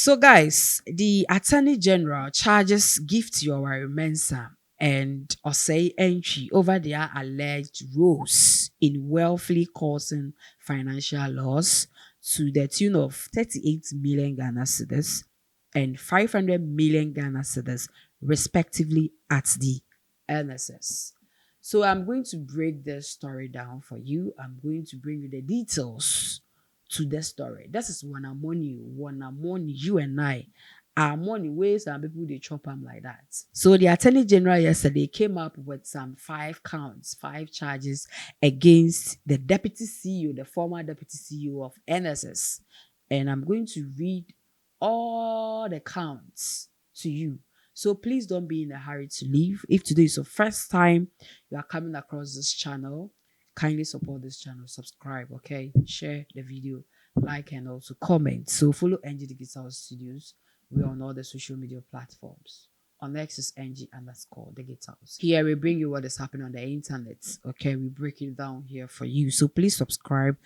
So, guys, the Attorney General charges Gift Yoweri Mensah and Osei Entry over their alleged roles in willfully causing financial loss to the tune of 38 million Ghana cedis and 500 million Ghana cedis, respectively, at the NSS. So, I'm going to break this story down for you. I'm going to bring you the details to the story. This is one money, you and I. Our money ways and people they chop them like that. So the Attorney General yesterday came up with some 5 counts, 5 charges against the Deputy CEO, the former Deputy CEO of NSS. And I'm going to read all the counts to you. So please don't be in a hurry to leave. If today is your first time you are coming across this channel, kindly support this channel, subscribe, okay? Share the video, like, and also comment. So follow NG Digital Studios. We're on all the social media platforms. On X is NG_the Digitals. Here we bring you what is happening on the internet. Okay, we break it down here for you. So please subscribe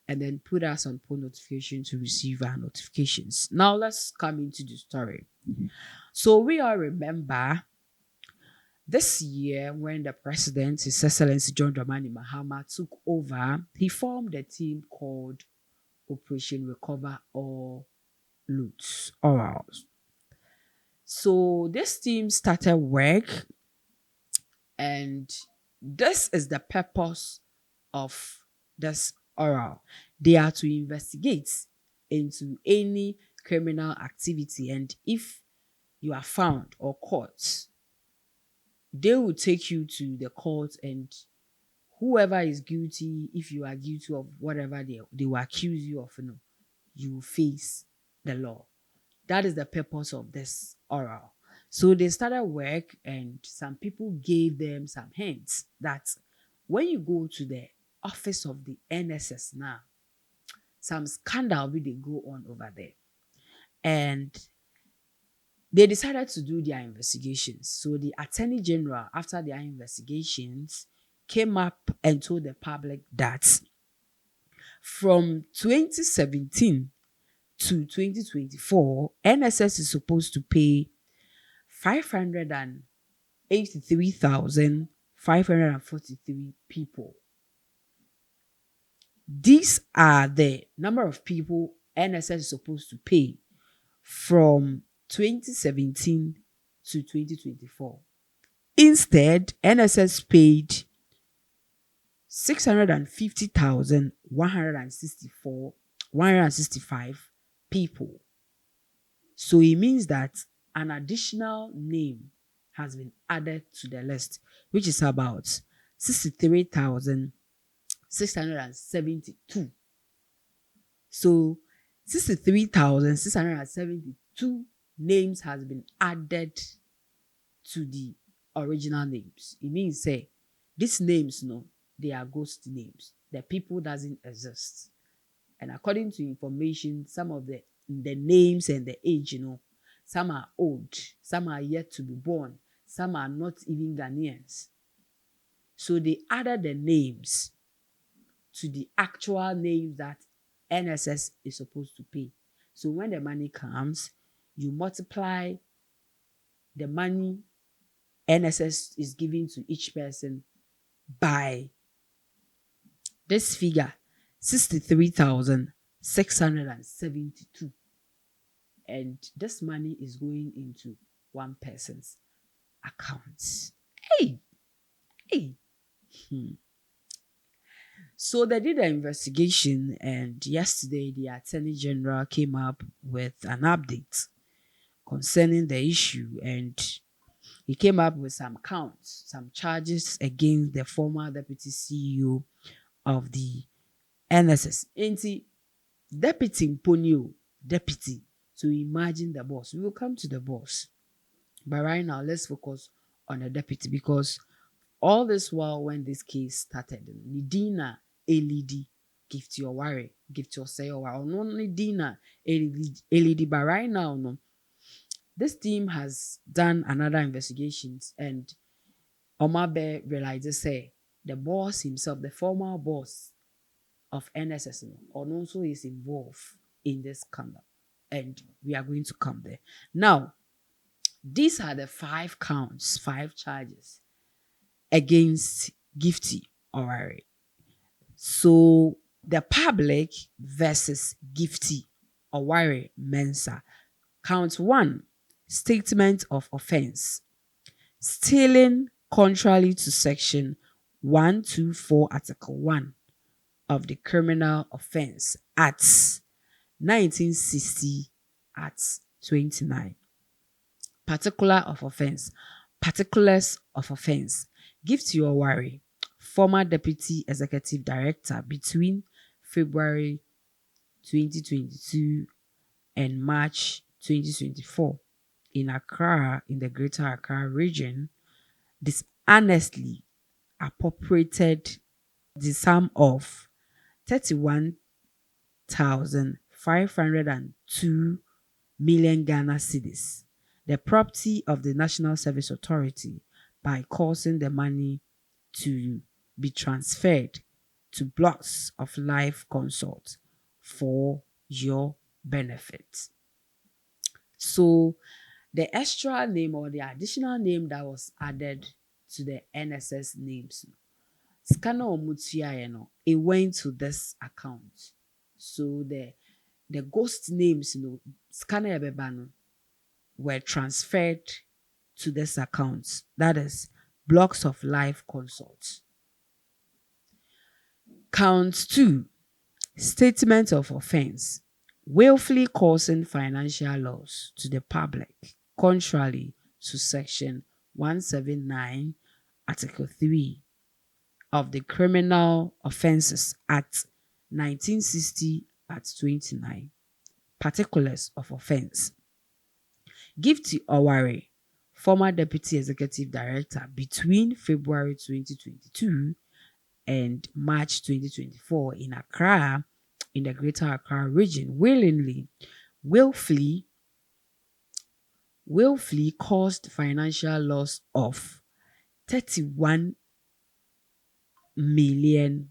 and then put us on pull notification to receive our notifications. Now let's come into the story. So we all remember this year, when the president, His Excellency John Dramani Mahama, took over, he formed a team called Operation Recover All Loots. Orals. So this team started work, and this is the purpose of this oral. They are to investigate into any criminal activity, and if you are found or caught, they will take you to the court, and whoever is guilty, if you are guilty of whatever they will accuse you of, you will face the law. That is the purpose of this oral. So they started work, and some people gave them some hints that when you go to the office of the NSS now, some scandal will they go on over there. And they decided to do their investigations. So the Attorney General, after their investigations, came up and told the public that from 2017 to 2024, NSS is supposed to pay 583,543 people. These are the number of people NSS is supposed to pay from 2017 to 2024. Instead, NSS paid 165 people. So it means that an additional name has been added to the list, which is about 63,672. So 63,672 names has been added to the original names. It means say these names, they are ghost names. The people doesn't exist. And according to information, some of the names and the age, some are old, some are yet to be born, some are not even Ghanaians. So they added the names to the actual names that NSS is supposed to pay. So when the money comes, you multiply the money NSS is giving to each person by this figure, 63,672. And this money is going into one person's accounts. Hey, hey. So they did an investigation, and yesterday the Attorney General came up with an update concerning the issue, and he came up with some counts, some charges against the former Deputy CEO of the NSS. Ain't Deputy Mponio, Deputy. So imagine the boss. We will come to the boss. But right now, let's focus on the deputy, because all this while when this case started, Nidina LED Gift Yoweri, Gift Osei, or only Nidina LED. But right now, no, this team has done another investigations, and Omabe realizes say the boss himself, the former boss of NSS, also is involved in this scandal. And we are going to come there. Now, these are the five counts, five charges against Gifty Oware. So the public versus Gifty Oware Mensah. Count one, statement of offense. Stealing contrary to section 124 article 1 of the Criminal Offense Act 1960 at 29. Particular of offense. Particulars of offense. Gifty Oware, former Deputy Executive Director between February 2022 and March 2024 in Accra, in the Greater Accra region, dishonestly appropriated the sum of 31,502 million Ghana cedis, the property of the National Service Authority, by causing the money to be transferred to blocks of life consult for your benefit. So the extra name or the additional name that was added to the NSS names, scanner or mutia, it went to this account. So the ghost names, scanner were transferred to this account. That is blocks of life consult. Count two, statement of offense. Willfully causing financial loss to the public, contrary to section 179, article 3 of the Criminal Offences Act 1960 at 29. Particulars of offense. Gifty Oware, former Deputy Executive Director between February 2022 and March 2024 in Accra, in the Greater Accra region, willfully caused financial loss of 31 million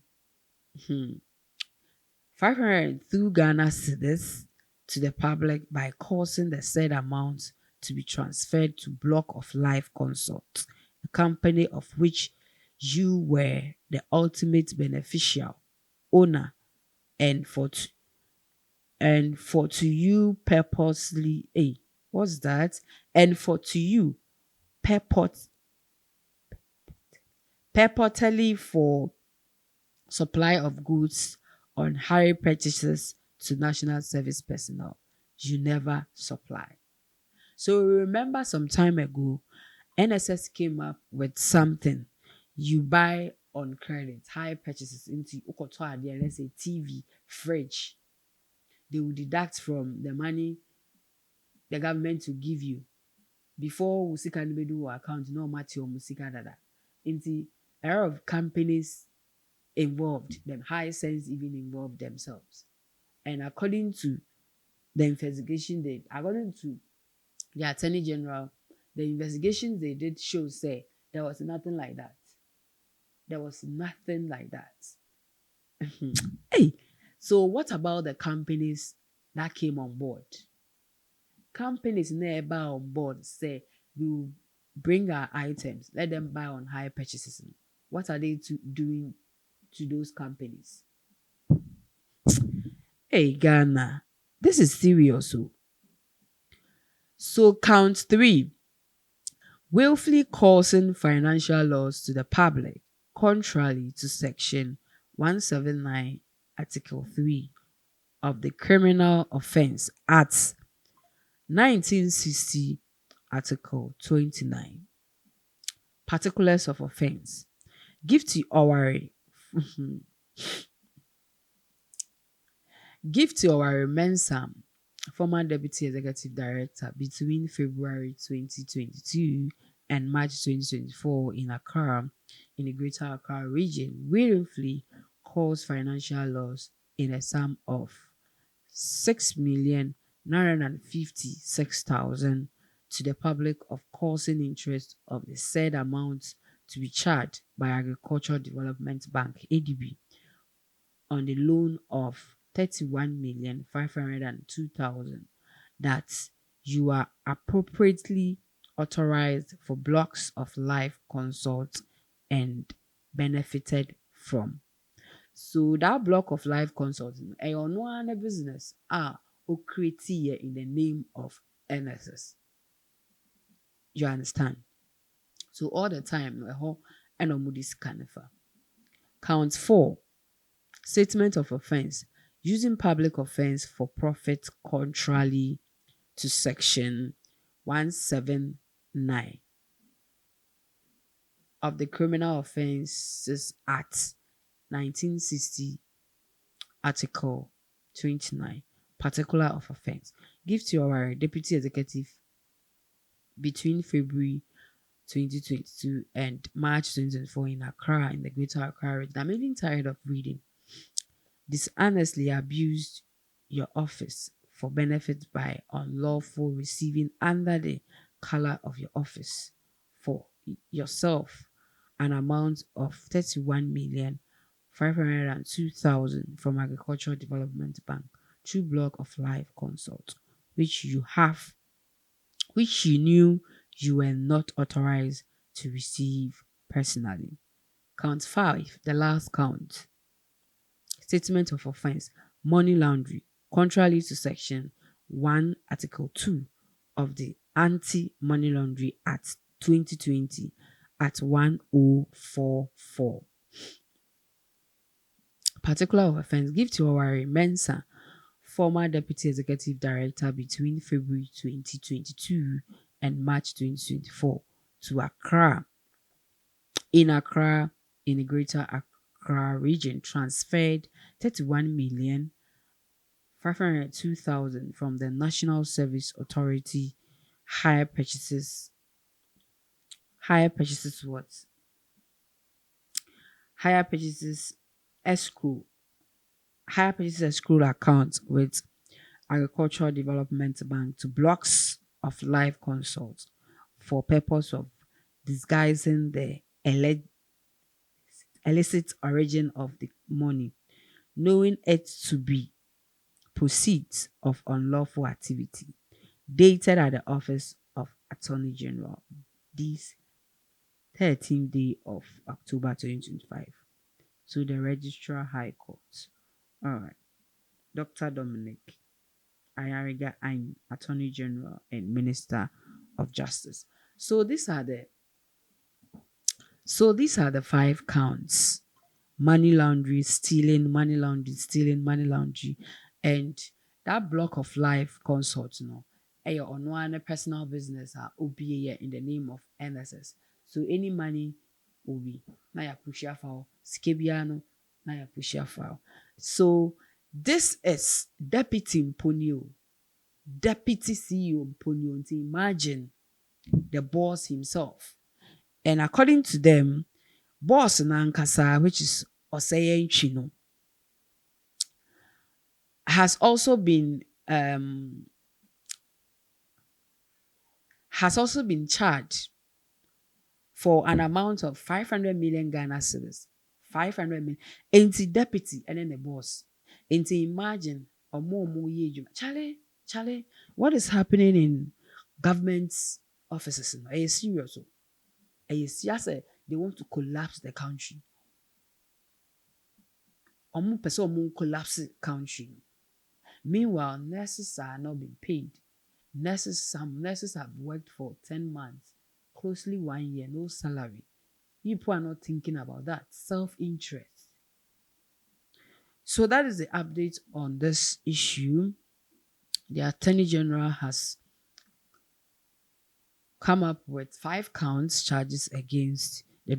502 Ghana cedis to the public by causing the said amount to be transferred to Block of Life Consult, a company of which you were the ultimate beneficial owner, and for to you purposely what's that? And for to you purportedly for supply of goods on hire purchases to national service personnel you never supply. So remember some time ago, NSS came up with something you buy on credit, high purchases into Ukotoa, let's say TV, fridge. They will deduct from the money the government will give you before Usika Nibedu account, no matter Musika Dada. Into a lot of companies involved, them high sense even involved themselves. And according to the investigation according to the Attorney General, the investigations they did show say there was nothing like that. There was nothing like that. Hey, so what about the companies that came on board? Companies never on board say we will bring our items, let them buy on high purchases. What are they doing to those companies? Hey, Ghana, this is serious. So count three, willfully causing financial loss to the public, contrary to section 179, article 3 of the Criminal Offense Act 1960, article 29. Particulars of offense. Gifty Oware. Gifty Oware Mensah, former Deputy Executive Director between February 2022 and March 2024 in Accra, in the Greater Accra region, willfully caused financial loss in a sum of 6,956,000 to the public, of causing interest of the said amount to be charged by Agricultural Development Bank (ADB) on the loan of 31,502,000 that you are appropriately authorized for blocks of life consults and benefited from. So that block of life consulting, a on business o create in the name of NSS. You understand? So all the time, and this kind of count 4, statement of offense, using public offense for profit contrary to section 179 of the Criminal Offences Act 1960, Article 29, particular of offense. Give to our deputy executive between February 2022 and March 2024 in Accra, in the Greater Accra region. I'm even tired of reading. Dishonestly abused your office for benefit by unlawful receiving under the color of your office for yourself an amount of 31,502,000 from Agricultural Development Bank through block of life consult, which you knew you were not authorized to receive personally. Count 5, the last count, statement of offense, money laundering, contrary to section 1, article 2 of the Anti-Money Laundering Act 2020 at 1044. Particular of offense, give to Owari Mensah, former Deputy Executive Director between February 2022 and March 2024 to Accra. In Accra, in the Greater Accra region, transferred 31,502,000 from the National Service Authority hire purchases what? Hire purchases escrow account with Agricultural Development Bank to blocks of life consults for purpose of disguising the illicit origin of the money, knowing it to be proceeds of unlawful activity, dated at the Office of Attorney General, this 13th day of October 2025, to the Registrar High Court. All right. Dr. Dominic Ayariga Ayin, Attorney General and Minister of Justice. So these are the 5 counts: money laundering, stealing, money laundering, and that block of life consult, on one personal business OBA in the name of NSS. So any money will be na ya pushia file, skebiano na ya pushia file. So this is Deputy Mponio, Deputy CEO Mponio. Imagine the boss himself. And according to them, boss Nankasa, which is Oseye Chino, has also been charged for an amount of 500 million Ghana cedis. 500 million. Ain't deputy and then the boss. Ain't imagine or more ye. Charlie, what is happening in government offices? Are you serious? Are you serious? They want to collapse the country. Person collapse the country. Meanwhile, nurses are not being paid. Some nurses have worked for 10 months, closely 1 year, no salary. People are not thinking about that. Self-interest. So that is the update on this issue. The Attorney General has come up with 5 counts charges against the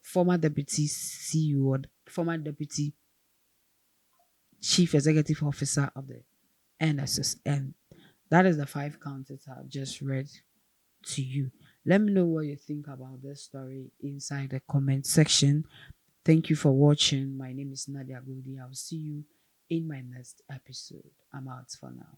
former deputy CEO, former deputy chief executive officer of the NSS, and that is the 5 counts that I've just read to you. Let me know what you think about this story inside the comment section. Thank you for watching. My name is Nadia Goldie. I'll see you in my next episode. I'm out for now.